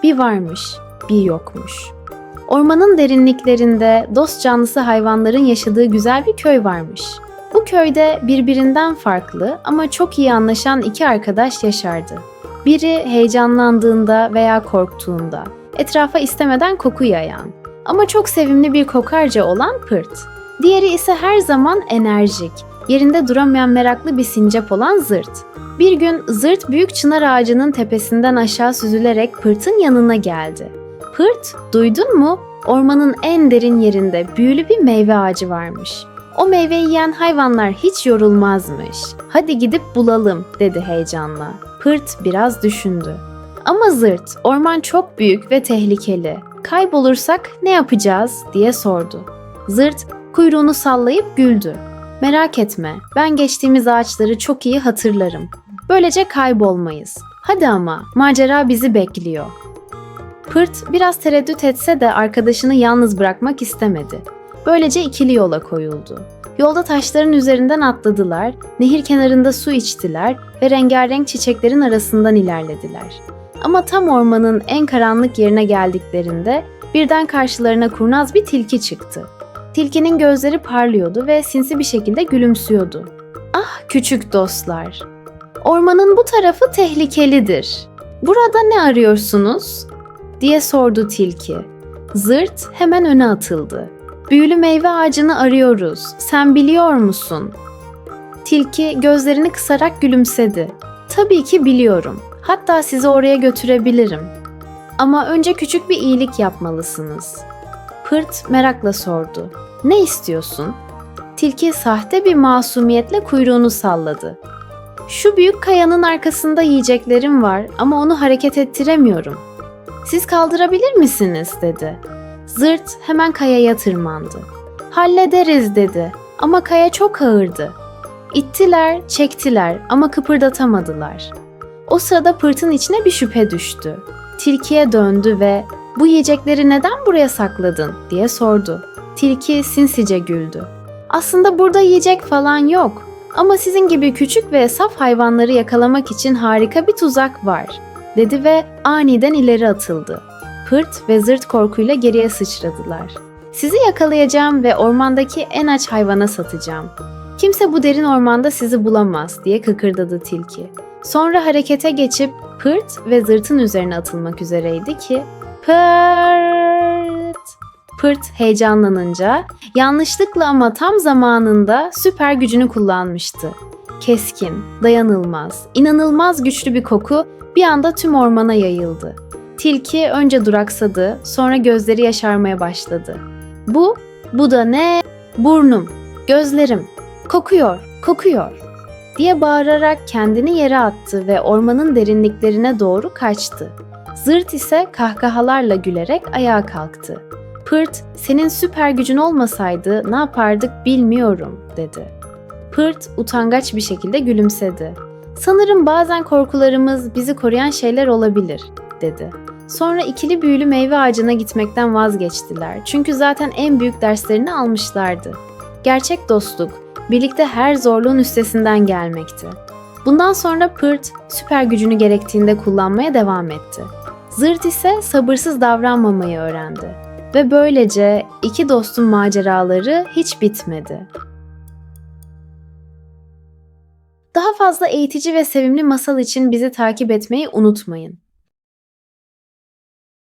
Bir varmış, bir yokmuş. Ormanın derinliklerinde dost canlısı hayvanların yaşadığı güzel bir köy varmış. Bu köyde birbirinden farklı ama çok iyi anlaşan iki arkadaş yaşardı. Biri heyecanlandığında veya korktuğunda etrafa istemeden koku yayan ama çok sevimli bir kokarca olan Pırt. Diğeri ise her zaman enerjik, yerinde duramayan meraklı bir sincap olan Zırt. Bir gün Zırt büyük çınar ağacının tepesinden aşağı süzülerek Pırt'ın yanına geldi. Pırt, duydun mu? Ormanın en derin yerinde büyülü bir meyve ağacı varmış. O meyveyi yiyen hayvanlar hiç yorulmazmış. Hadi gidip bulalım, dedi heyecanla. Pırt biraz düşündü. Ama Zırt, orman çok büyük ve tehlikeli. Kaybolursak ne yapacağız, diye sordu. Zırt, kuyruğunu sallayıp güldü. Merak etme, ben geçtiğimiz ağaçları çok iyi hatırlarım. Böylece kaybolmayız. Hadi ama, macera bizi bekliyor. Pırt biraz tereddüt etse de arkadaşını yalnız bırakmak istemedi. Böylece ikili yola koyuldu. Yolda taşların üzerinden atladılar, nehir kenarında su içtiler ve rengarenk çiçeklerin arasından ilerlediler. Ama tam ormanın en karanlık yerine geldiklerinde birden karşılarına kurnaz bir tilki çıktı. Tilkinin gözleri parlıyordu ve sinsi bir şekilde gülümsüyordu. "Ah küçük dostlar, ormanın bu tarafı tehlikelidir. Burada ne arıyorsunuz?" diye sordu tilki. Zırt hemen öne atıldı. "Büyülü meyve ağacını arıyoruz. Sen biliyor musun?" Tilki gözlerini kısarak gülümsedi. "Tabii ki biliyorum. Hatta sizi oraya götürebilirim. Ama önce küçük bir iyilik yapmalısınız." Pırt merakla sordu. "Ne istiyorsun?" Tilki sahte bir masumiyetle kuyruğunu salladı. "Şu büyük kayanın arkasında yiyeceklerim var ama onu hareket ettiremiyorum. Siz kaldırabilir misiniz?" dedi. Zırt hemen kayaya tırmandı. "Hallederiz," dedi ama kaya çok ağırdı. İttiler, çektiler ama kıpırdatamadılar. O sırada Pırt'ın içine bir şüphe düştü. Tilkiye döndü ve "Bu yiyecekleri neden buraya sakladın?" diye sordu. Tilki sinsice güldü. "Aslında burada yiyecek falan yok ama sizin gibi küçük ve saf hayvanları yakalamak için harika bir tuzak var," dedi ve aniden ileri atıldı. Pırt ve Zırt korkuyla geriye sıçradılar. "Sizi yakalayacağım ve ormandaki en aç hayvana satacağım. Kimse bu derin ormanda sizi bulamaz," diye kıkırdadı tilki. Sonra harekete geçip Pırt ve Zırt'ın üzerine atılmak üzereydi ki Pırt! Pırt heyecanlanınca yanlışlıkla ama tam zamanında süper gücünü kullanmıştı. Keskin, dayanılmaz, inanılmaz güçlü bir koku bir anda tüm ormana yayıldı. Tilki önce duraksadı, sonra gözleri yaşarmaya başladı. Bu da ne? Burnum, gözlerim, kokuyor, kokuyor," diye bağırarak kendini yere attı ve ormanın derinliklerine doğru kaçtı. Zırt ise kahkahalarla gülerek ayağa kalktı. Pırt, "Senin süper gücün olmasaydı ne yapardık bilmiyorum," dedi. Pırt utangaç bir şekilde gülümsedi. "Sanırım bazen korkularımız bizi koruyan şeyler olabilir," dedi. Sonra ikili büyülü meyve ağacına gitmekten vazgeçtiler. Çünkü zaten en büyük derslerini almışlardı. Gerçek dostluk, birlikte her zorluğun üstesinden gelmekti. Bundan sonra Pırt, süper gücünü gerektiğinde kullanmaya devam etti. Zırt ise sabırsız davranmamayı öğrendi. Ve böylece iki dostun maceraları hiç bitmedi. Daha fazla eğitici ve sevimli masal için bizi takip etmeyi unutmayın.